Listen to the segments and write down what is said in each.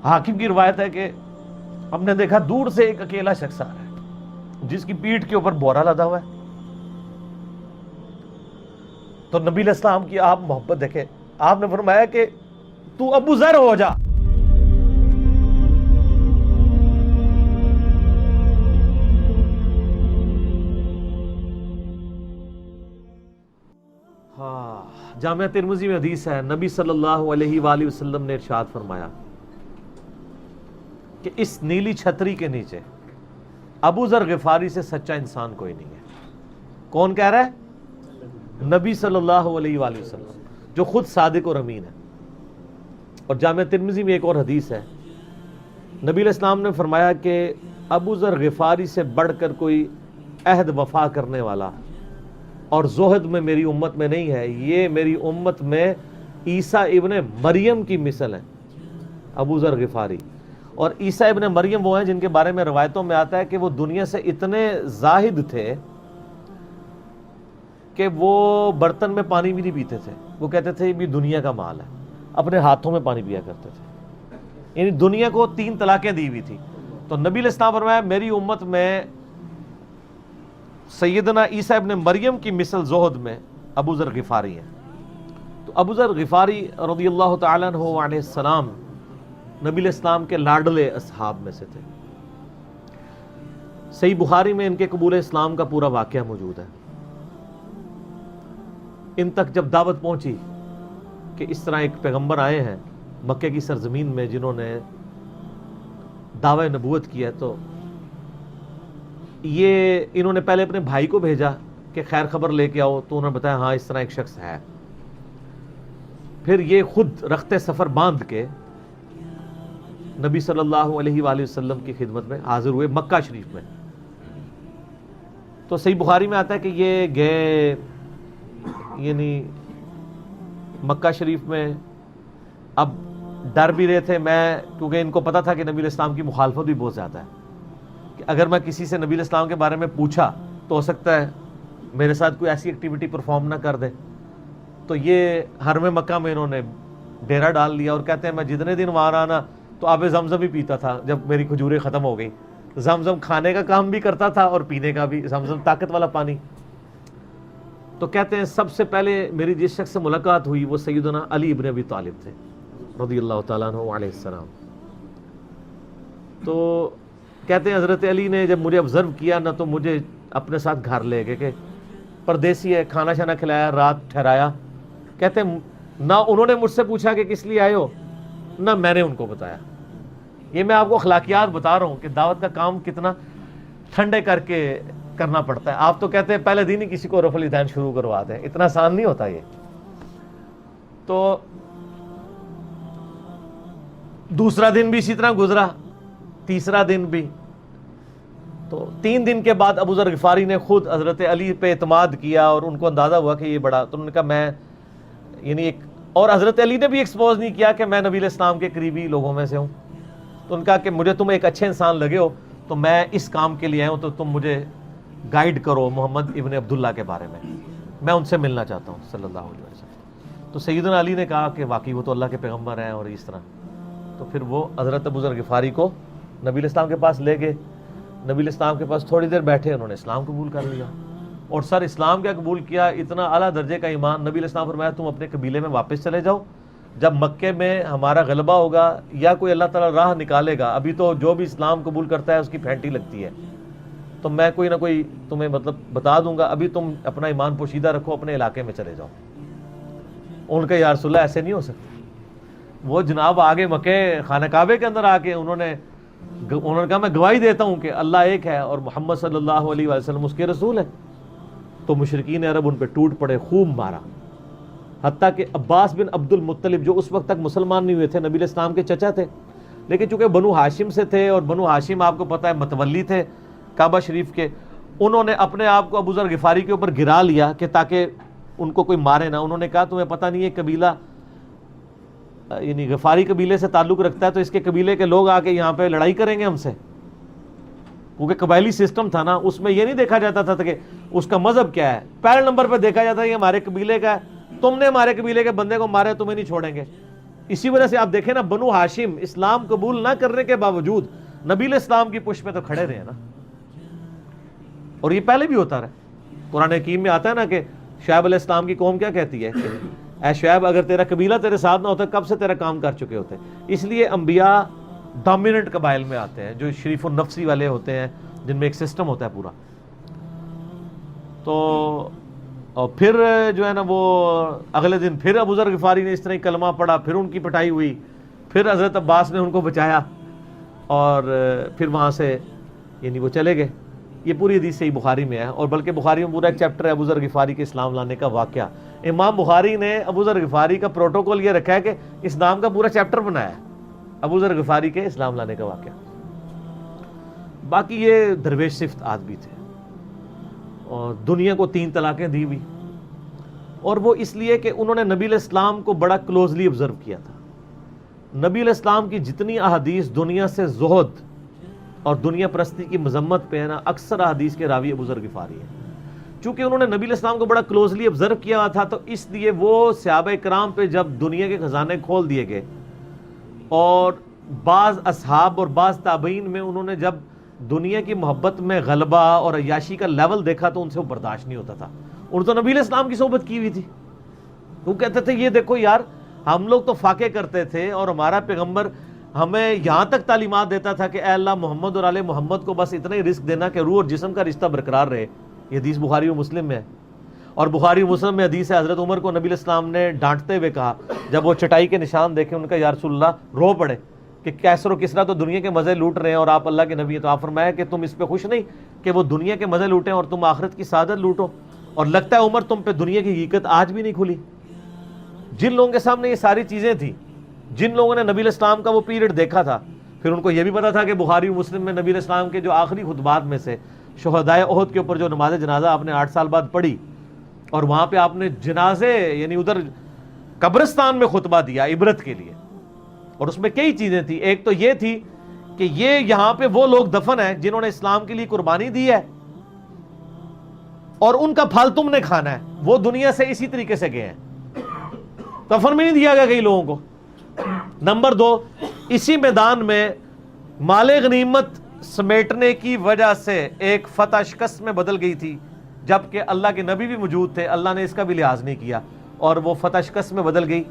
حاکم کی روایت ہے کہ ہم نے دیکھا دور سے ایک اکیلا شخص آ رہا ہے جس کی پیٹھ کے اوپر بورا لدا ہوا ہے. تو نبی علیہ السلام کی آپ محبت دیکھیں, آپ نے فرمایا کہ تو ابو ذر ہو جا. جامعہ ترمذی میں حدیث ہے, نبی صلی اللہ علیہ وآلہ وسلم نے ارشاد فرمایا کہ اس نیلی چھتری کے نیچے ابو ذر غفاری سے سچا انسان کوئی نہیں ہے. کون کہہ رہا ہے؟ نبی صلی اللہ علیہ وآلہ وسلم, جو خود صادق اور امین ہے. اور جامعہ ترمذی میں ایک اور حدیث ہے, نبی علیہ السلام نے فرمایا کہ ابو ذر غفاری سے بڑھ کر کوئی عہد وفا کرنے والا اور زہد میں میری امت میں نہیں ہے. یہ میری امت میں عیسیٰ ابن مریم کی مثل ہے, ابو ذر غفاری. اور عیسیٰ ابن مریم وہ ہیں جن کے بارے میں روایتوں میں آتا ہے کہ وہ دنیا سے اتنے زاہد تھے کہ وہ برتن میں پانی بھی نہیں پیتے تھے. وہ کہتے تھے یہ بھی دنیا کا مال ہے, اپنے ہاتھوں میں پانی پیا کرتے تھے. یعنی دنیا کو 3 طلاقیں دی ہوئی تھی. تو نبی علیہ السلام فرمایا میری امت میں سیدنا عیسیٰ ابن مریم کی مثل زہد میں ابو ذر غفاری ہیں. تو ابو ذر غفاری رضی اللہ تعالیٰ عنہ علیہ السلام نبی علیہ السلام کے لاڈلے اصحاب میں سے تھے. صحیح بخاری میں ان کے قبول اسلام کا پورا واقعہ موجود ہے. ان تک جب دعوت پہنچی کہ اس طرح ایک پیغمبر آئے ہیں مکہ کی سرزمین میں جنہوں نے دعوی نبوت کیا, تو یہ انہوں نے پہلے اپنے بھائی کو بھیجا کہ خیر خبر لے کے آؤ, تو انہوں نے بتایا ہاں اس طرح ایک شخص ہے. پھر یہ خود رخت سفر باندھ کے نبی صلی اللہ علیہ وآلہ وسلم کی خدمت میں حاضر ہوئے مکہ شریف میں. تو صحیح بخاری میں آتا ہے کہ یہ گئے, یعنی مکہ شریف میں اب ڈر بھی رہے تھے, میں کیونکہ ان کو پتا تھا کہ نبی علیہ السلام کی مخالفت بھی بہت زیادہ ہے, کہ اگر میں کسی سے نبی علیہ السلام کے بارے میں پوچھا تو ہو سکتا ہے میرے ساتھ کوئی ایسی ایکٹیویٹی پرفارم نہ کر دے. تو یہ حرم مکہ میں انہوں نے ڈیرا ڈال لیا, اور کہتے ہیں میں جتنے دن وہاں رہا نا تو آب زمزم ہی پیتا تھا. جب میری کھجوریں ختم ہو گئی, زمزم کھانے کا کام بھی کرتا تھا اور پینے کا بھی, زمزم طاقت والا پانی. تو کہتے ہیں سب سے پہلے میری جس شخص سے ملاقات ہوئی وہ سیدنا علی ابن ابی طالب تھے رضی اللہ تعالیٰ عنہ علیہ السلام. تو کہتے ہیں حضرت علی نے جب مجھے آبزرو کیا نہ تو مجھے اپنے ساتھ گھر لے گئے, کہ پردیسی ہے, کھانا شانا کھلایا, رات ٹھہرایا. کہتے ہیں نہ انہوں نے مجھ سے پوچھا کہ کس لیے آئے ہو, نہ میں نے ان کو بتایا. یہ میں آپ کو اخلاقیات بتا رہا ہوں کہ دعوت کا کام کتنا ٹھنڈے کر کے کرنا پڑتا ہے. آپ تو کہتے ہیں پہلے دن ہی کسی کو رفع الیدین شروع کروا دیں, اتنا آسان نہیں ہوتا یہ. تو دوسرا دن بھی اسی طرح گزرا, تیسرا دن بھی. تو 3 دن کے بعد ابو ذر غفاری نے خود حضرت علی پہ اعتماد کیا, اور ان کو اندازہ ہوا کہ یہ بڑا, تو انہوں نے کہا میں یعنی ایک, اور حضرت علی نے بھی ایکسپوز نہیں کیا کہ میں نبی علیہ السلام کے قریبی لوگوں میں سے ہوں. تو ان کا کہ مجھے تم ایک اچھے انسان لگے ہو تو میں اس کام کے لیے آیا ہوں, تو تم مجھے گائیڈ کرو محمد ابن عبداللہ کے بارے میں ان سے ملنا چاہتا ہوں صلی اللہ علیہ وسلم. تو سیدنا علی نے کہا کہ واقعی وہ تو اللہ کے پیغمبر ہیں, اور اس طرح. تو پھر وہ حضرت ابو ذر غفاری کو نبی علیہ السلام کے پاس لے گئے. نبی علیہ السلام کے پاس تھوڑی دیر بیٹھے, انہوں نے اسلام قبول کر لیا. اور سر اسلام کیا قبول کیا, اتنا اعلیٰ درجے کا ایمان. نبی علیہ السلام فرمایا تم اپنے قبیلے میں واپس چلے جاؤ, جب مکے میں ہمارا غلبہ ہوگا یا کوئی اللہ تعالیٰ راہ نکالے گا, ابھی تو جو بھی اسلام قبول کرتا ہے اس کی پھینٹی لگتی ہے, تو میں کوئی نہ کوئی تمہیں مطلب بتا دوں گا, ابھی تم اپنا ایمان پوشیدہ رکھو, اپنے علاقے میں چلے جاؤ. ان کا یا رسول اللہ ایسے نہیں ہو سکتا. وہ جناب آگے مکے خانہ کعبے کے اندر آ کے انہوں نے کہا میں گواہی دیتا ہوں کہ اللہ ایک ہے اور محمد صلی اللہ علیہ وسلم اس کے رسول ہے. تو مشرکین عرب ان پہ ٹوٹ پڑے, خوب مارا. حتیٰ کہ عباس بن عبد المطلب جو اس وقت تک مسلمان نہیں ہوئے تھے, نبی علیہ السلام کے چچا تھے, لیکن چونکہ بنو ہاشم سے تھے, اور بنو ہاشم آپ کو پتہ ہے متولی تھے کعبہ شریف کے, انہوں نے اپنے آپ کو ابو ذر غفاری کے اوپر گرا لیا کہ تاکہ ان کو کوئی مارے نہ. انہوں نے کہا تمہیں پتہ نہیں ہے قبیلہ یعنی غفاری قبیلے سے تعلق رکھتا ہے, تو اس کے قبیلے کے لوگ آ کے یہاں پہ لڑائی کریں گے ہم سے. کیونکہ قبائلی سسٹم تھا نا, اس میں یہ نہیں دیکھا جاتا تھا کہ اس کا مذہب کیا ہے, پہلے نمبر پہ دیکھا جاتا ہے یہ ہمارے قبیلے کا ہے, تم نے ہمارے قبیلے کے بندے کو مارے, تمہیں نہیں چھوڑیں گے. اسی وجہ سے آپ دیکھیں نا بنو ہاشم اسلام قبول نہ کرنے کے باوجود نبی علیہ السلام کی پشت پہ تو کھڑے رہے نا، اور یہ پہلے بھی ہوتا رہا۔ قرآن حکیم میں آتا ہے نا کہ شعیب علیہ السلام کی قوم کیا کہتی ہے کہ اے شعیب اگر تیرا قبیلہ تیرے ساتھ نہ ہوتا کب سے تیرا کام کر چکے ہوتے۔ اس لیے انبیاء ڈومیننٹ قبائل میں آتے ہیں جو شریف النفسی والے ہوتے ہیں، جن میں ایک سسٹم ہوتا ہے پورا۔ تو اور پھر جو ہے نا وہ اگلے دن پھر ابو ذر غفاری نے اس طرح کلمہ پڑھا، پھر ان کی پٹائی ہوئی، پھر حضرت عباس نے ان کو بچایا اور پھر وہاں سے یعنی وہ چلے گئے۔ یہ پوری حدیث صحیح بخاری میں ہے، اور بلکہ بخاری میں پورا ایک چیپٹر ہے ابو ذر غفاری کے اسلام لانے کا واقعہ۔ امام بخاری نے ابو ذر غفاری کا پروٹوکول یہ رکھا ہے کہ اسلام کا پورا چیپٹر بنایا ہے ابو ذر غفاری کے اسلام لانے کا واقعہ۔ باقی یہ درویش صفت آدمی تھے اور دنیا کو 3 طلاقیں دی ہوئی، اور وہ اس لیے کہ انہوں نے نبی علیہ السلام کو بڑا کلوزلی آبزرو کیا تھا۔ نبی علیہ السلام کی جتنی احادیث دنیا سے زہد اور دنیا پرستی کی مذمت پہ ہے نا، اکثر احادیث کے راوی ابو ذر غفاری ہیں۔ چونکہ انہوں نے نبی علیہ السلام کو بڑا کلوزلی آبزرو کیا ہوا تھا، تو اس لیے وہ صحابہ کرام پہ جب دنیا کے خزانے کھول دیے گئے، اور بعض اصحاب اور بعض تابعین میں انہوں نے جب دنیا کی محبت میں غلبہ اور عیاشی کا لیول دیکھا تو ان سے وہ برداشت نہیں ہوتا تھا۔ انہوں تو نبی علیہ السلام کی صحبت کی ہوئی تھی، وہ کہتے تھے یہ دیکھو یار ہم لوگ تو فاقے کرتے تھے اور ہمارا پیغمبر ہمیں یہاں تک تعلیمات دیتا تھا کہ اے اللہ محمد اور آل محمد کو بس اتنا ہی رزق دینا کہ روح اور جسم کا رشتہ برقرار رہے۔ یہ حدیث بخاری و مسلم میں ہے، اور بخاری و مسلم میں حدیث ہے حضرت عمر کو نبی علیہ السلام نے ڈانٹتے ہوئے کہا جب وہ چٹائی کے نشان دیکھے، ان کا یا رسول اللہ رو پڑے کہ کیسر و کسرا تو دنیا کے مزے لوٹ رہے ہیں اور آپ اللہ کے نبی ہیں، تو آپ فرمایا کہ تم اس پہ خوش نہیں کہ وہ دنیا کے مزے لوٹیں اور تم آخرت کی سعادت لوٹو؟ اور لگتا ہے عمر تم پہ دنیا کی حقیقت آج بھی نہیں کھلی۔ جن لوگوں کے سامنے یہ ساری چیزیں تھیں، جن لوگوں نے نبی علیہ السلام کا وہ پیریڈ دیکھا تھا، پھر ان کو یہ بھی پتا تھا کہ بخاری و مسلم میں نبی علیہ السلام کے جو آخری خطبات میں سے شہدائے احد کے اوپر جو نماز جنازہ آپ نے 8 سال بعد پڑھی، اور وہاں پہ آپ نے جنازے یعنی ادھر قبرستان میں خطبہ دیا عبرت کے لیے، اور اس میں کئی چیزیں تھیں۔ ایک تو یہ تھی کہ یہ یہاں پہ وہ لوگ دفن ہیں جنہوں نے اسلام کے لیے قربانی دی ہے، اور ان کا پھل تم نے کھانا ہے، وہ دنیا سے اسی طریقے سے گئے ہیں، کفن میں نہیں دیا گیا کئی لوگوں کو۔ نمبر 2، اسی میدان میں مال غنیمت سمیٹنے کی وجہ سے ایک فتح شکست میں بدل گئی تھی، جبکہ اللہ کے نبی بھی موجود تھے، اللہ نے اس کا بھی لحاظ نہیں کیا، اور وہ فتح شکست میں بدل گئی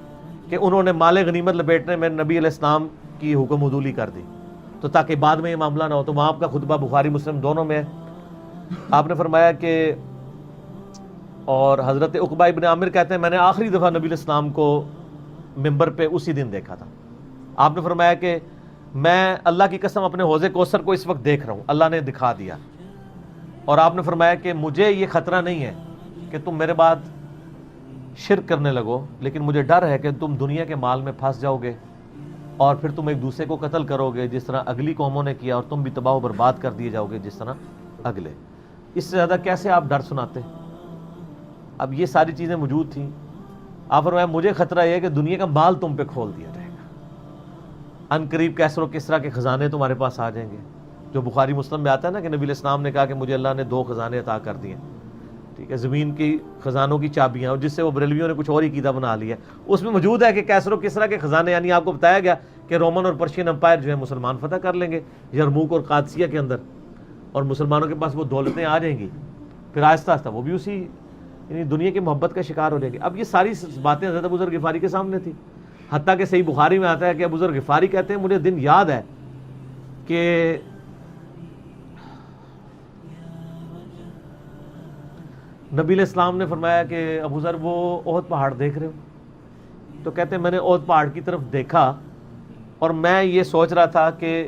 کہ انہوں نے مال غنیمت لپیٹنے میں نبی علیہ السلام کی حکم عدولی کر دی، تو تاکہ بعد میں یہ معاملہ نہ ہو۔ تو وہاں آپ کا خطبہ بخاری مسلم دونوں میں ہے۔ آپ نے فرمایا کہ، اور حضرت عقبہ ابن عامر کہتے ہیں میں نے آخری دفعہ نبی علیہ السلام کو ممبر پہ اسی دن دیکھا تھا۔ آپ نے فرمایا کہ میں اللہ کی قسم اپنے حوض کوثر کو اس وقت دیکھ رہا ہوں، اللہ نے دکھا دیا، اور آپ نے فرمایا کہ مجھے یہ خطرہ نہیں ہے کہ تم میرے بعد شرک کرنے لگو، لیکن مجھے ڈر ہے کہ تم دنیا کے مال میں پھنس جاؤ گے اور پھر تم ایک دوسرے کو قتل کرو گے جس طرح اگلی قوموں نے کیا، اور تم بھی تباہ و برباد کر دیے جاؤ گے جس طرح اگلے۔ اس سے زیادہ کیسے آپ ڈر سناتے؟ اب یہ ساری چیزیں موجود تھیں۔ آپ فرمایا مجھے خطرہ یہ ہے کہ دنیا کا مال تم پہ کھول دیا جائے گا، ان قریب کیسر و کسرا کے خزانے تمہارے پاس آ جائیں گے، جو بخاری مسلم میں آتا ہے نا کہ نبی علیہ السلام نے کہا کہ مجھے اللہ نے 2 خزانے عطا کر دیے، ٹھیک ہے، زمین کی خزانوں کی چابیاں، اور جس سے وہ بریلویوں نے کچھ اور ہی عقیدہ بنا لیا۔ اس میں موجود ہے کہ کیسر و کسرا کے خزانے، یعنی آپ کو بتایا گیا کہ رومن اور پرشین امپائر جو ہے مسلمان فتح کر لیں گے یرموک اور قادسیہ کے اندر، اور مسلمانوں کے پاس وہ دولتیں آ جائیں گی، پھر آہستہ آہستہ وہ بھی اسی یعنی دنیا کی محبت کا شکار ہو جائے گی۔ اب یہ ساری باتیں حضرت ابو ذر غفاری کے سامنے تھی، حتیٰ کہ صحیح بخاری میں آتا ہے کہ ابو ذر غفاری کہتے ہیں مجھے دن یاد ہے کہ نبی علیہ السلام نے فرمایا کہ ابو ذر وہ احد پہاڑ دیکھ رہے ہو؟ تو کہتے ہیں میں نے احد پہاڑ کی طرف دیکھا اور میں یہ سوچ رہا تھا کہ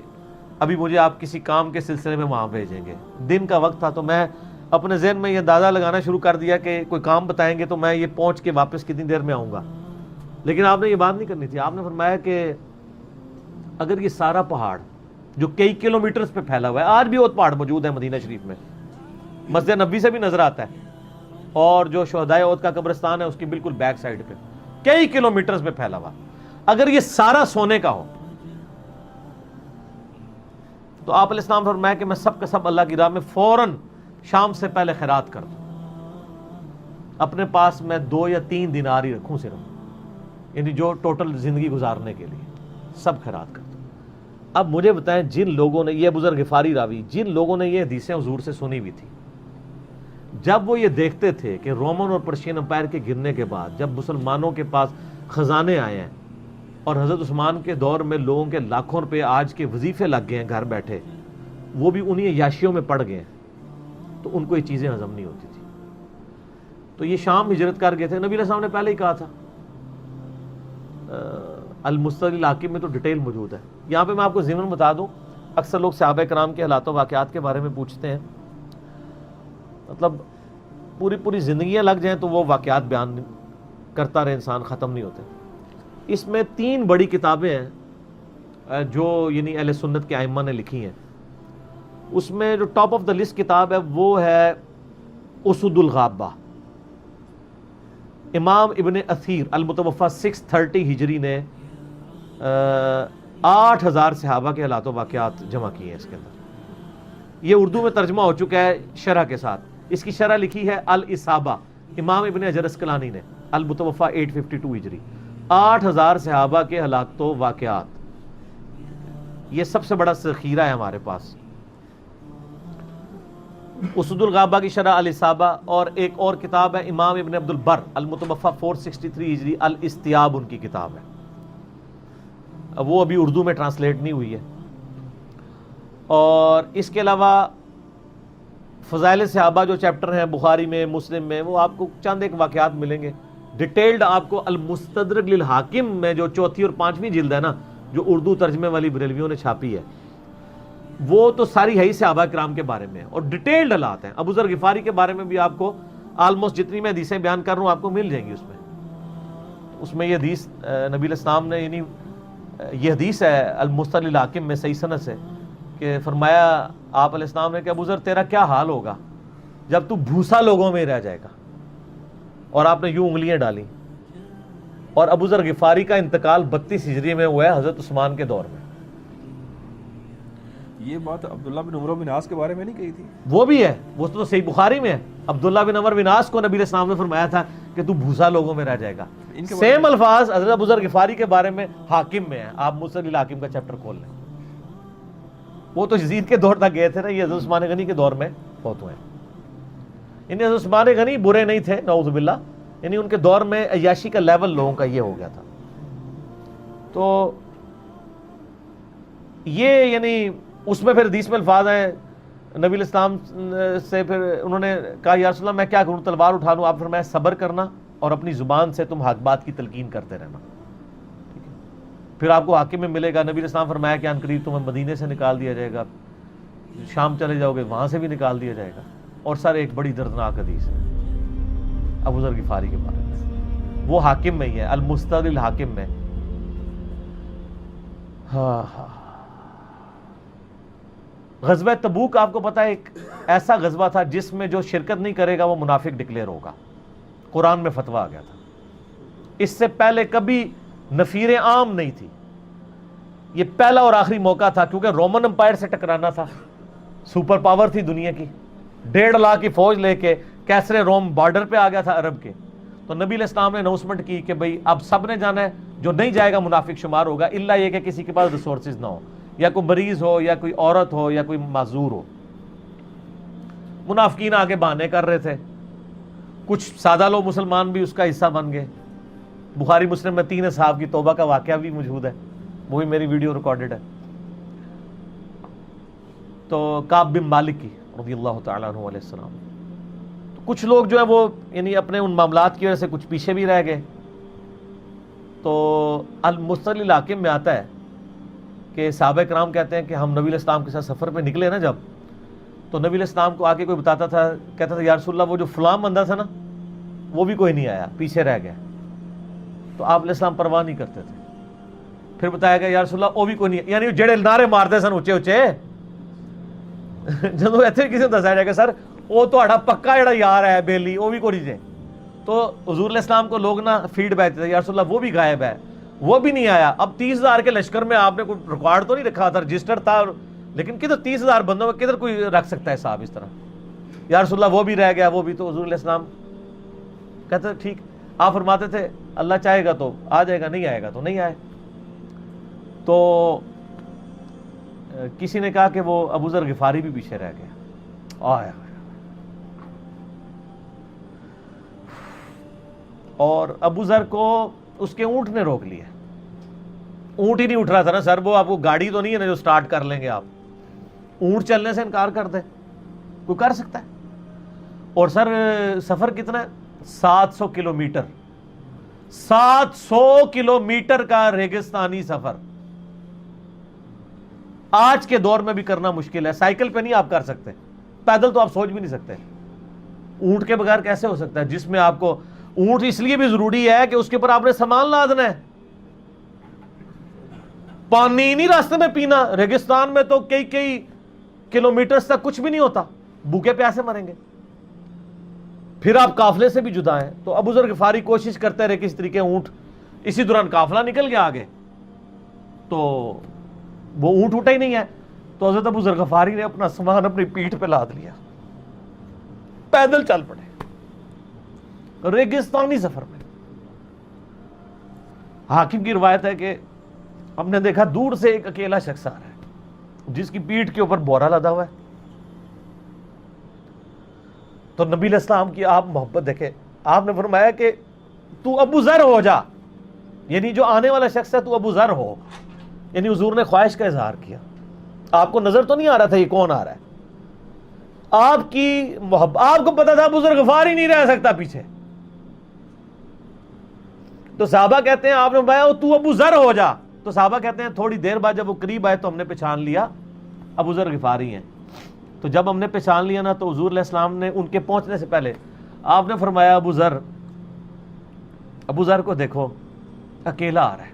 ابھی مجھے آپ کسی کام کے سلسلے میں وہاں بھیجیں گے، دن کا وقت تھا، تو میں اپنے ذہن میں یہ اندازہ لگانا شروع کر دیا کہ کوئی کام بتائیں گے تو میں یہ پہنچ کے واپس کتنی دیر میں آؤں گا۔ لیکن آپ نے یہ بات نہیں کرنی تھی، آپ نے فرمایا کہ اگر یہ سارا پہاڑ جو کئی کلومیٹرز پہ پھیلا ہوا ہے، آج بھی وہ پہاڑ موجود ہے مدینہ شریف میں، مسجد نبوی سے بھی نظر آتا ہے، اور جو شہدائے احد کا قبرستان ہے اس کی بالکل بیک سائڈ پہ کئی کلومیٹرز پہ پھیلا ہوا، اگر یہ سارا سونے کا ہو تو آپ علیہ السلام فرمایا کہ میں سب کا سب اللہ کی راہ میں فوراً شام سے پہلے خیرات کر دوں، اپنے پاس میں 2 یا 3 دینار ہی رکھوں صرف، یعنی جو ٹوٹل زندگی گزارنے کے لیے سب خیرات کرتا ہوں۔ اب مجھے بتائیں جن لوگوں نے، یہ ابو ذر غفاری راوی، جن لوگوں نے یہ حدیثیں حضور سے سنی ہوئی تھی، جب وہ یہ دیکھتے تھے کہ رومن اور پرشین امپائر کے گرنے کے بعد جب مسلمانوں کے پاس خزانے آئے ہیں اور حضرت عثمان کے دور میں لوگوں کے لاکھوں روپے آج کے وظیفے لگ گئے ہیں گھر بیٹھے، وہ بھی انہی عیاشیوں میں پڑ گئے ہیں، تو ان کو یہ چیزیں ہضم نہیں ہوتی تھی۔ تو یہ شام ہجرت کر گئے تھے۔ نبی علیہ السلام نے پہلے ہی کہا تھا، المستدرک الحاکم میں تو ڈیٹیل موجود ہے۔ یہاں پہ میں آپ کو ضمن بتا دوں، اکثر لوگ صحابہ کرام کے حالات و واقعات کے بارے میں پوچھتے ہیں، مطلب پوری زندگیاں لگ جائیں تو وہ واقعات بیان کرتا رہے انسان، ختم نہیں ہوتے۔ اس میں 3 بڑی کتابیں ہیں جو یعنی اہل سنت کے ائمہ نے لکھی ہیں۔ اس میں جو ٹاپ آف دا لسٹ کتاب ہے وہ ہے اسد الغابہ۔ امام ابن اثیر المتوفی 630 ہجری نے 8000 صحابہ کے حالات و واقعات جمع کیے ہیں اس کے اندر۔ یہ اردو میں ترجمہ ہو چکا ہے شرح کے ساتھ۔ اس کی شرح لکھی ہے الاصابہ، امام ابن حجر اسقلانی نے، المتوفی 852 ہجری۔ 8000 صحابہ کے حالات و واقعات، یہ سب سے بڑا ذخیرہ ہے ہمارے پاس۔ اسد الغابہ کی شرح الاصابہ، اور ایک اور کتاب ہے امام ابن عبد البر المتوفی 463 ہجری، الاستیاب ان کی کتاب ہے، وہ ابھی اردو میں ٹرانسلیٹ نہیں ہوئی ہے۔ اور اس کے علاوہ فضائل صحابہ جو چیپٹر ہیں بخاری میں، مسلم میں، وہ آپ کو چند ایک واقعات ملیں گے ڈیٹیلڈ۔ آپ کو المستدرک للحاکم میں جو 4تھی اور 5ویں جلد ہے نا، جو اردو ترجمے والی بریلویوں نے چھاپی ہے، وہ تو ساری ہے ہی صحابہ کرام کے بارے میں اور ڈیٹیلڈ حالات ہیں۔ ابو ذر غفاری کے بارے میں بھی آپ کو آلموسٹ جتنی میں حدیثیں بیان کر رہا ہوں آپ کو مل جائیں گی۔ اس میں یہ حدیث نبی علیہ السلام نے، یعنی یہ حدیث ہے المستدرک للحاکم میں صحیح سند سے، کہ فرمایا آپ علیہ السلام نے کہ ابو ذر تیرا کیا حال ہوگا جب تو بھوسا لوگوں میں رہ جائے گا، اور آپ نے یوں انگلیاں ڈالی۔ اور ابو ذر غفاری کا انتقال 32 ہجری میں ہوا ہے حضرت عثمان کے دور میں۔ یہ بات عبداللہ بن عمر بن عاص کے بارے میں نہیں کہی تھی؟ وہ بھی ہے، وہ تو صحیح بخاری میں ہے۔ عبداللہ بن عمر بن عاص کو نبی علیہ السلام نے فرمایا تھا کہ تو بھوسا لوگوں میں رہ جائے گا۔ سیم الفاظ حضرت ابو ذر غفاری کے بارے میں حاکم میں ہے، آپ مستدرک الحاکم کا چیپٹر کھول لیں۔ وہ تو یزید کے دور تک گئے تھے نا، یہ حضرت عثمان غنی کے دور میں فوت ہوئے ہیں۔ یعنی حضرت عثمان غنی برے نہیں تھے نعوذ باللہ، یعنی ان کے دور میں عیاشی کا لیول لوگوں کا یہ ہو گیا تھا۔ تو یہ یعنی اس میں پھر حدیث میں الفاظ ہیں نبی علیہ السلام سے، پھر انہوں نے کہا یا رسول اللہ میں کیا کروں، تلوار اٹھا لوں؟ آپ فرمایا صبر کرنا اور اپنی زبان سے تم حق بات کی تلقین کرتے رہنا، پھر آپ کو حاکم میں ملے گا۔ نبی علیہ السلام فرمایا کہ ان قریب تمہیں مدینے سے نکال دیا جائے گا، شام چلے جاؤ گے وہاں سے بھی نکال دیا جائے گا۔ اور سر ایک بڑی دردناک حدیث ہے ابو ذر غفاری کے بارے میں، وہ حاکم میں ہی ہے، المستدرک الحاکم میں۔ غزوہ تبوک آپ کو پتا ہے ایک ایسا غزوہ تھا جس میں جو شرکت نہیں کرے گا وہ منافق ڈکلیئر ہوگا، قرآن میں فتویٰ آ گیا تھا۔ اس سے پہلے کبھی نفیر عام نہیں تھی، یہ پہلا اور آخری موقع تھا، کیونکہ رومن امپائر سے ٹکرانا تھا، سپر پاور تھی دنیا کی، 1.5 لاکھ کی فوج لے کے کیسرے روم بارڈر پہ آ گیا تھا عرب کے۔ تو نبی علیہ السلام نے اناؤنسمنٹ کی کہ بھئی اب سب نے جانا ہے، جو نہیں جائے گا منافق شمار ہوگا، الا یہ کہ کسی کے پاس ریسورسز نہ ہو، یا کوئی مریض ہو، یا کوئی عورت ہو، یا کوئی معذور ہو۔ منافقین آگے بہانے کر رہے تھے، کچھ سادہ لوگ مسلمان بھی اس کا حصہ بن گئے۔ بخاری مسلم میں 3 اصحاب کی توبہ کا واقعہ بھی موجود ہے، وہ بھی میری ویڈیو ریکارڈڈ ہے۔ تو کعب بن مالک کی رضی اللہ تعالیٰ عنہ علیہ السلام، تو کچھ لوگ جو ہے وہ یعنی اپنے ان معاملات کی وجہ سے کچھ پیچھے بھی رہ گئے۔ تو المستدرک الحاکم میں آتا ہے کہ صحابہ کرام کہتے ہیں کہ ہم نبی علیہ السلام کے ساتھ سفر پہ نکلے نا جب، تو نبی علیہ السلام کو آگے کوئی بتاتا تھا، کہتا تھا یا رسول اللہ وہ جو فلاں بندہ تھا نا وہ بھی کوئی نہیں آیا، پیچھے رہ گیا۔ تو آپ علیہ السلام پرواہ نہیں کرتے تھے۔ پھر بتایا گیا یا رسول اللہ وہ بھی کوئی نہیں، یعنی جڑے نعرے مارتے سن اچے اچے، جدوں ایتھے کسی کو دسایا جائے گا سر وہ تہاڈا پکا جڑا یار ہے بیلی وہ بھی کوئی نہیں جے، تو حضور علیہ السلام کو لوگ نا فیڈ بیک دیتے یا رسول اللہ وہ بھی غائب ہے، وہ بھی نہیں آیا۔ اب 30,000 کے لشکر میں آپ نے کوئی ریکارڈ تو نہیں رکھا تھا، رجسٹر تھا، لیکن کدھر 30,000 بندوں میں کدھر کوئی رکھ سکتا ہے صاحب اس طرح، یا رسول اللہ وہ بھی رہ گیا، وہ بھی۔ تو حضور علیہ السلام کہتے ٹھیک، آپ فرماتے تھے اللہ چاہے گا تو آ جائے گا, نہیں آئے گا تو نہیں آئے. تو کسی نے کہا کہ وہ ابو ذر غفاری بھی پیچھے رہ گیا. آیا اور ابو ذر کو اس کے اونٹ نے روک لیا. اونٹ ہی نہیں اٹھ رہا تھا نا سر, وہ آپ کو گاڑی تو نہیں ہے نا جو سٹارٹ کر لیں گے آپ, اونٹ چلنے سے انکار کر دیں, کوئی کر سکتا ہے؟ اور سر سفر کتنا ہے؟ 700 کلومیٹر, 700 کلومیٹر کا ریگستانی سفر آج کے دور میں بھی کرنا مشکل ہے. سائیکل پہ نہیں آپ کر سکتے, پیدل تو آپ سوچ بھی نہیں سکتے. اونٹ کے بغیر کیسے ہو سکتا ہے, جس میں آپ کو اونٹ اس لیے بھی ضروری ہے کہ اس کے اوپر آپ نے سامان لادنا ہے, پانی نہیں راستے میں پینا. ریگستان میں تو کئی کلومیٹرز تک کچھ بھی نہیں ہوتا, بھوکے پیاسے مریں گے. پھر آپ قافلے سے بھی جدا ہیں. تو ابو ذر غفاری کوشش کرتے رہے کس طریقے اونٹ, اسی دوران قافلہ نکل گیا آگے, تو وہ اونٹ اٹھا ہی نہیں ہے. تو حضرت ابو ذر غفاری نے اپنا سامان اپنی پیٹھ پہ لاد لیا, پیدل چل پڑے ریگستانی سفر میں. حاکم کی روایت ہے کہ ہم نے دیکھا دور سے ایک اکیلا شخص آ رہا ہے جس کی پیٹھ کے اوپر بورا لدا ہوا ہے. تو نبی علیہ السلام کی آپ محبت دیکھیں, آپ نے فرمایا کہ تو ابو ذر ہو جا, یعنی جو آنے والا شخص ہے تو ابو ذر ہو. یعنی حضور نے خواہش کا اظہار کیا. آپ کو نظر تو نہیں آ رہا تھا یہ کون آ رہا ہے, آپ کی محبت, آپ کو پتا تھا ابو ذر غفاری نہیں رہ سکتا پیچھے. تو صحابہ کہتے ہیں آپ نے فرمایا تو ابو ذر ہو جا. تو صحابہ کہتے ہیں تھوڑی دیر بعد جب وہ قریب آئے تو ہم نے پہچان لیا ابو ذر غفاری ہیں. تو جب ہم نے پہچان لیا نا, تو حضور علیہ السلام نے ان کے پہنچنے سے پہلے آپ نے فرمایا ابو ذر کو دیکھو اکیلا آ رہا ہے,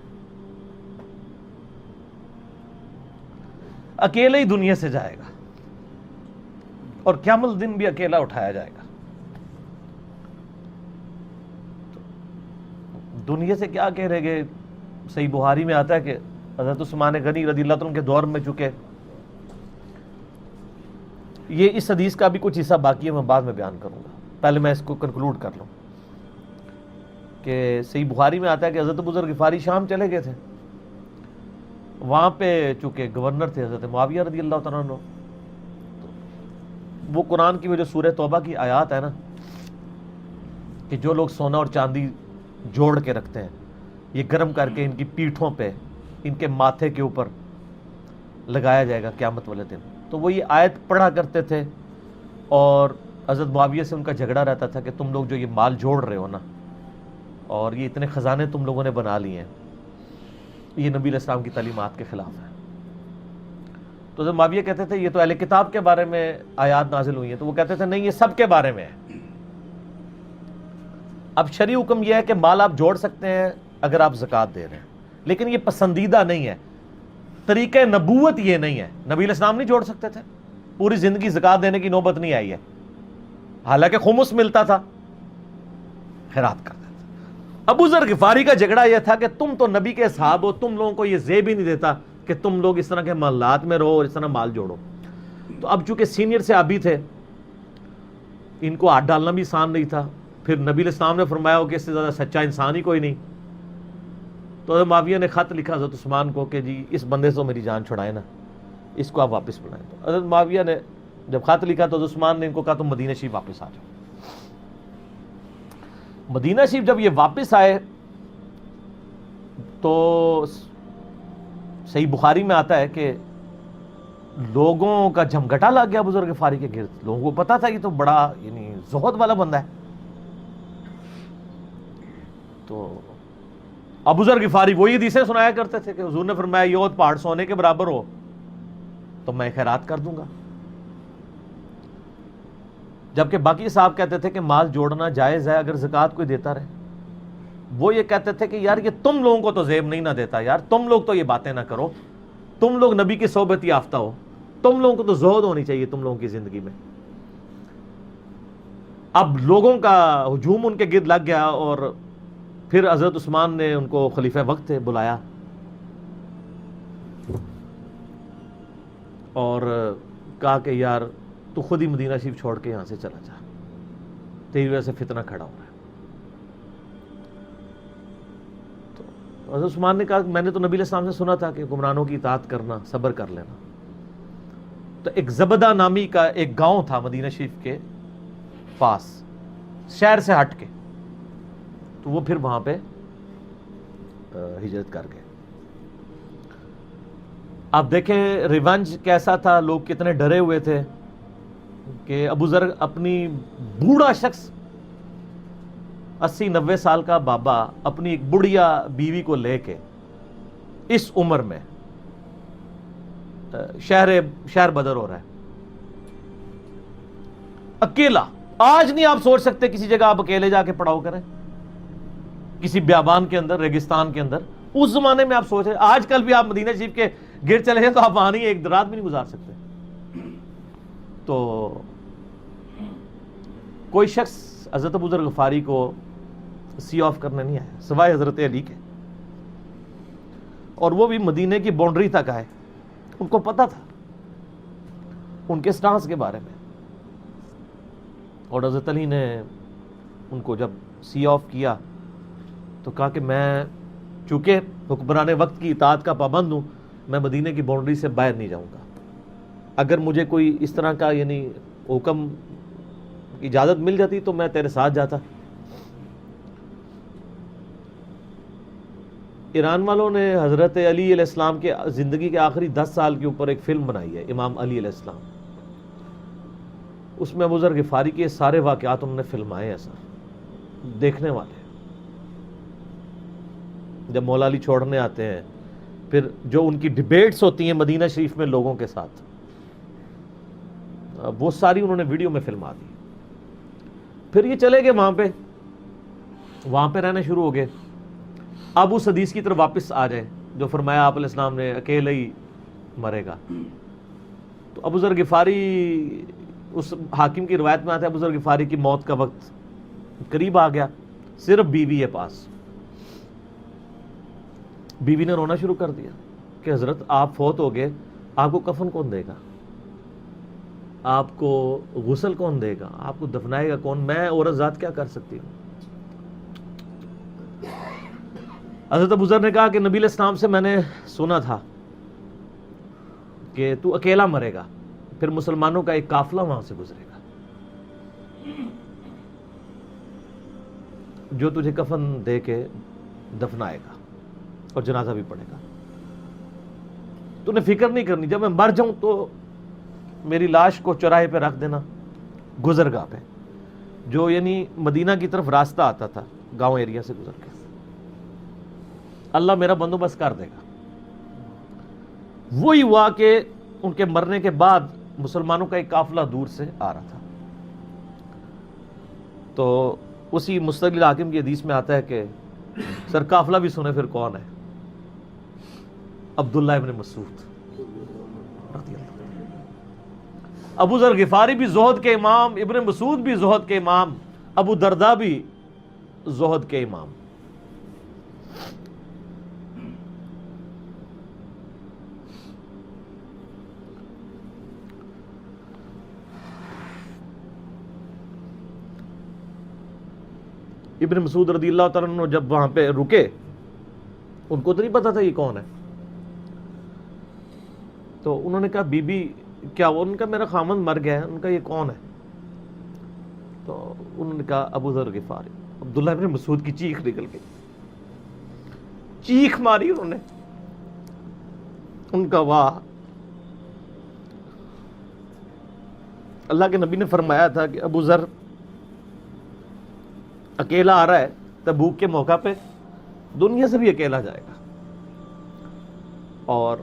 اکیلے ہی دنیا سے جائے گا اور قیامت دن بھی اکیلا اٹھایا جائے گا. دنیا سے کیا کہہ رہے گے. صحیح بخاری میں آتا ہے کہ حضرت عثمان غنی رضی اللہ عنہ کے دور میں چکے, یہ اس حدیث کا بھی کچھ حصہ باقی ہے, میں بعد میں بیان کروں گا, پہلے میں اس کو کنکلوڈ کر لوں کہ صحیح بخاری میں آتا ہے کہ حضرت ابو ذر غفاری شام چلے گئے تھے. وہاں پہ چونکہ گورنر تھے حضرت معاویہ رضی اللہ تعالیٰ عنہ, وہ قرآن کی وہ جو سورہ توبہ کی آیات ہے نا کہ جو لوگ سونا اور چاندی جوڑ کے رکھتے ہیں یہ گرم کر کے ان کی پیٹھوں پہ, ان کے ماتھے کے اوپر لگایا جائے گا قیامت والے دن. تو وہ یہ آیت پڑھا کرتے تھے اور حضرت معاویہ سے ان کا جھگڑا رہتا تھا کہ تم لوگ جو یہ مال جوڑ رہے ہو نا اور یہ اتنے خزانے تم لوگوں نے بنا لیے ہیں, یہ نبی علیہ السلام کی تعلیمات کے خلاف ہے. تو حضرت معاویہ کہتے تھے یہ تو اہل کتاب کے بارے میں آیات نازل ہوئی ہیں. تو وہ کہتے تھے نہیں, یہ سب کے بارے میں ہے. اب شرعی حکم یہ ہے کہ مال آپ جوڑ سکتے ہیں اگر آپ زکوٰۃ دے رہے ہیں, لیکن یہ پسندیدہ نہیں ہے. طریقہ نبوت یہ نہیں ہے. نبی علیہ السلام نہیں جوڑ سکتے تھے, پوری زندگی زکوٰۃ دینے کی نوبت نہیں آئی ہے, حالانکہ خمس ملتا تھا, خیرات کرتے تھے. ابو ذر غفاری کا جھگڑا یہ تھا کہ تم تو نبی کے صحاب ہو, تم لوگوں کو یہ زیب ہی نہیں دیتا کہ تم لوگ اس طرح کے محلات میں رہو اور اس طرح مال جوڑو. تو اب چونکہ سینئر صحابی تھے, ان کو ہاتھ ڈالنا بھی آسان نہیں تھا. پھر نبی علیہ السلام نے فرمایا ہو کہ اس سے زیادہ سچا انسان ہی کوئی نہیں. تو حضرت معاویہ نے خط لکھا حضرت عثمان کو کہ جی اس بندے سے میری جان چھڑائیں نا, اس کو آپ واپس بلائیں. تو حضرت معاویہ نے جب خط لکھا تو حضرت عثمان نے ان کو کہا تم مدینہ شریف واپس آ جاؤ. مدینہ شریف جب یہ واپس آئے تو صحیح بخاری میں آتا ہے کہ لوگوں کا جھمگٹا لگ گیا ابو ذر غفاری کے گرد. لوگوں کو پتا تھا یہ تو بڑا یعنی زہد والا بندہ ہے. تو ابو ذر غفاری وہی حدیثیں سنایا کرتے تھے کہ حضور نے فرمایا یہ پہاڑ سونے کے برابر ہو تو میں خیرات کر دوں گا. جبکہ باقی صاحب کہتے تھے کہ مال جوڑنا جائز ہے اگر زکوٰۃ کوئی دیتا رہے. وہ یہ کہتے تھے کہ یار یہ تم لوگوں کو تو زیب نہیں نہ دیتا, یار تم لوگ تو یہ باتیں نہ کرو, تم لوگ نبی کی صحبت یافتہ ہو, تم لوگوں کو تو زہد ہونی چاہیے تم لوگوں کی زندگی میں. اب لوگوں کا ہجوم ان کے گرد لگ گیا اور پھر حضرت عثمان نے ان کو خلیفہ وقت تھے بلایا اور کہا کہ یار تو خود ہی مدینہ شریف چھوڑ کے یہاں سے چلا جا, تیری وجہ سے فتنہ کھڑا ہو رہا ہے. حضرت عثمان نے کہا کہ میں نے تو نبی علیہ السلام سے سنا تھا کہ حکمرانوں کی اطاعت کرنا، صبر کر لینا. تو ایک زبدہ نامی کا ایک گاؤں تھا مدینہ شریف کے پاس، شہر سے ہٹ کے، تو وہ پھر وہاں پہ ہجرت کر گئے. آپ دیکھیں ریونج کیسا تھا، لوگ کتنے ڈرے ہوئے تھے کہ ابو ذر اپنی بوڑھا شخص 80-90 سال کا بابا اپنی ایک بڑھیا بیوی کو لے کے اس عمر میں شہر بدر ہو رہا ہے اکیلا. آج نہیں آپ سوچ سکتے کسی جگہ آپ اکیلے جا کے پڑاؤ کریں، کسی بیابان کے اندر، ریگستان کے اندر. اس زمانے میں آپ سوچ رہے، آج کل بھی آپ مدینہ شریف کے گر چلے جائیں تو آپ وہاں نہیں ایک رات بھی نہیں گزار سکتے. تو کوئی شخص حضرت ابو ذر غفاری کو سی آف کرنے نہیں آیا سوائے حضرت علی کے، اور وہ بھی مدینے کی باؤنڈری تک آئے. ان کو پتا تھا ان کے سٹانس کے بارے میں، اور حضرت علی نے ان کو جب سی آف کیا تو کہا کہ میں چونکہ حکمران وقت کی اطاعت کا پابند ہوں، میں مدینے کی باؤنڈری سے باہر نہیں جاؤں گا. اگر مجھے کوئی اس طرح کا یعنی حکم اجازت مل جاتی تو میں تیرے ساتھ جاتا. ایران والوں نے حضرت علی علیہ السلام کے زندگی کے آخری 10 سال کے اوپر ایک فلم بنائی ہے، امام علی علیہ السلام. اس میں ابو ذر غفاری کے سارے واقعات انہوں نے فلمائے ہیں سر، دیکھنے والے. جب مولا علی چھوڑنے آتے ہیں، پھر جو ان کی ڈیبیٹس ہوتی ہیں مدینہ شریف میں لوگوں کے ساتھ، وہ ساری انہوں نے ویڈیو میں فلما دی. پھر یہ چلے گئے وہاں پہ رہنا شروع ہو گئے. اب اس حدیث کی طرف واپس آ جائیں جو فرمایا آپ علیہ السلام نے اکیلے ہی مرے گا. تو ابو ذر غفاری، اس حاکم کی روایت میں آتا ہے ابو ذر غفاری کی موت کا وقت قریب آ گیا، صرف بیوی ہے پاس. بیوی نے رونا شروع کر دیا کہ حضرت آپ فوت ہو گئے، آپ کو کفن کون دے گا، آپ کو غسل کون دے گا، آپ کو دفنائے گا کون، میں عورت ذات کیا کر سکتی ہوں. حضرت ابو ذر نے کہا کہ نبی علیہ السلام سے میں نے سنا تھا کہ تو اکیلا مرے گا، پھر مسلمانوں کا ایک قافلہ وہاں سے گزرے گا جو تجھے کفن دے کے دفنائے گا اور جنازہ بھی پڑھے گا. تو نے فکر نہیں کرنی، جب میں مر جاؤں تو میری لاش کو چوراہے پہ رکھ دینا، گزرگاہ پہ، جو یعنی مدینہ کی طرف راستہ آتا تھا گاؤں ایریا سے گزر کے. اللہ میرا بندوبست کر دے گا. وہی ہوا کہ ان کے مرنے کے بعد مسلمانوں کا ایک قافلہ دور سے آ رہا تھا. تو اسی مستقل حاکم کی حدیث میں آتا ہے کہ سر قافلہ بھی سنے پھر کون ہے، عبداللہ ابن مسعود رضی اللہ عنہ. ابو ذر غفاری بھی زہد کے امام، ابن مسعود بھی زہد کے امام، ابو درداء بھی زہد کے امام. ابن مسعود رضی اللہ تعالیٰ عنہ جب وہاں پہ رکے، ان کو تو نہیں پتا تھا یہ کون ہے. تو انہوں نے کہا بی بی کیا وہ، ان کا میرا خامند مر گیا ہے. ان کا یہ کون ہے؟ تو انہوں نے کہا ابو ذر غفاری. عبداللہ ابن مسعود کی چیخ نکل گئی، چیخ ماری انہوں نے. ان کا واہ، اللہ کے نبی نے فرمایا تھا کہ ابو ذر اکیلا آ رہا ہے تبوک کے موقع پہ، دنیا سے بھی اکیلا جائے گا اور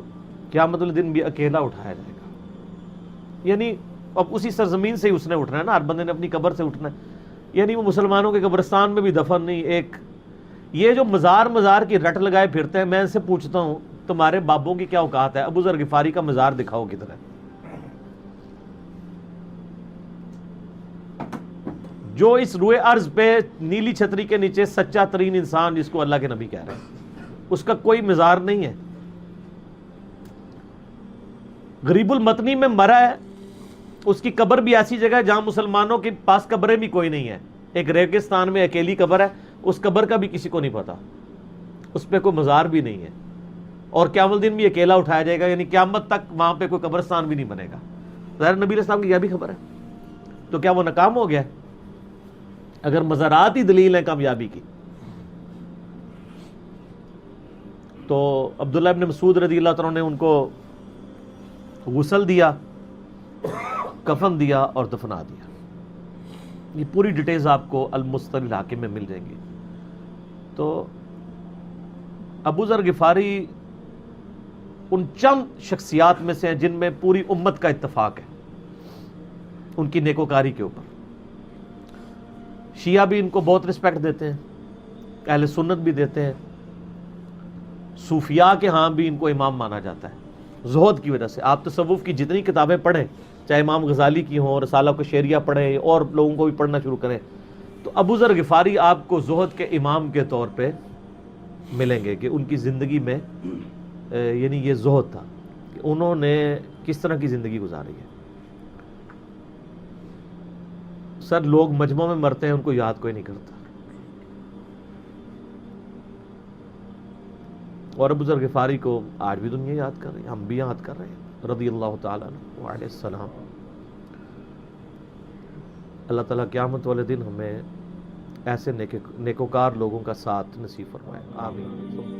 قیامت الدن بھی اکیلا اٹھایا جائے گا. یعنی اب اسی سرزمین سے ہی اس نے اٹھنا ہے نا، ہر بندے نے اپنی قبر سے اٹھنا ہے. یعنی وہ مسلمانوں کے قبرستان میں بھی دفن نہیں. ایک یہ جو مزار کی رٹ لگائے پھرتے ہیں، میں ان سے پوچھتا ہوں تمہارے بابوں کی کیا اوقات ہے؟ ابو ذر غفاری کا مزار دکھاؤ کدھر ہے. جو اس روئے ارض پہ نیلی چھتری کے نیچے سچا ترین انسان جس کو اللہ کے نبی کہہ رہے ہیں، اس کا کوئی مزار نہیں ہے. غریب المتنی میں مرا ہے، اس کی قبر بھی ایسی جگہ ہے جہاں مسلمانوں کے پاس قبریں بھی کوئی نہیں ہے. ایک ریگستان میں اکیلی قبر ہے، اس قبر کا بھی کسی کو نہیں پتا. اس پہ کوئی مزار بھی نہیں ہے، اور قیامت دن بھی اکیلا اٹھایا جائے گا، یعنی قیامت تک وہاں پہ کوئی قبرستان بھی نہیں بنے گا۔ ظاہر نبی علیہ السلام کی یہ بھی خبر ہے، تو کیا وہ ناکام ہو گیا ہے؟ اگر مزارات ہی دلیل ہیں کامیابی کی، تو عبداللہ ابن مسعود رضی اللہ تعالیٰ نے ان کو غسل دیا، کفن دیا اور دفنا دیا۔ یہ پوری ڈیٹیلز آپ کو المستدرک الحاکم میں مل جائیں گی۔ تو ابو ذر غفاری ان چند شخصیات میں سے ہیں جن میں پوری امت کا اتفاق ہے ان کی نیکوکاری کے اوپر۔ شیعہ بھی ان کو بہت رسپیکٹ دیتے ہیں، اہل سنت بھی دیتے ہیں، صوفیاء کے ہاں بھی ان کو امام مانا جاتا ہے زہد کی وجہ سے۔ آپ تصوف کی جتنی کتابیں پڑھیں، چاہے امام غزالی کی ہوں، رسالہ کو شیریہ پڑھیں، اور لوگوں کو بھی پڑھنا شروع کریں، تو ابو ذر غفاری آپ کو زہد کے امام کے طور پہ ملیں گے کہ ان کی زندگی میں یعنی یہ زہد تھا کہ انہوں نے کس طرح کی زندگی گزاری ہے۔ سر لوگ مجمع میں مرتے ہیں، ان کو یاد کوئی نہیں کرتا، اور ابو ذر غفاری کو آج بھی دنیا یاد کر رہی ہے، ہم بھی یاد کر رہے ہیں رضی اللہ تعالیٰ عنہ وعلیہ السلام۔ اللہ تعالیٰ قیامت والے دن ہمیں ایسے نیکوکار لوگوں کا ساتھ نصیب فرمائے، آمین۔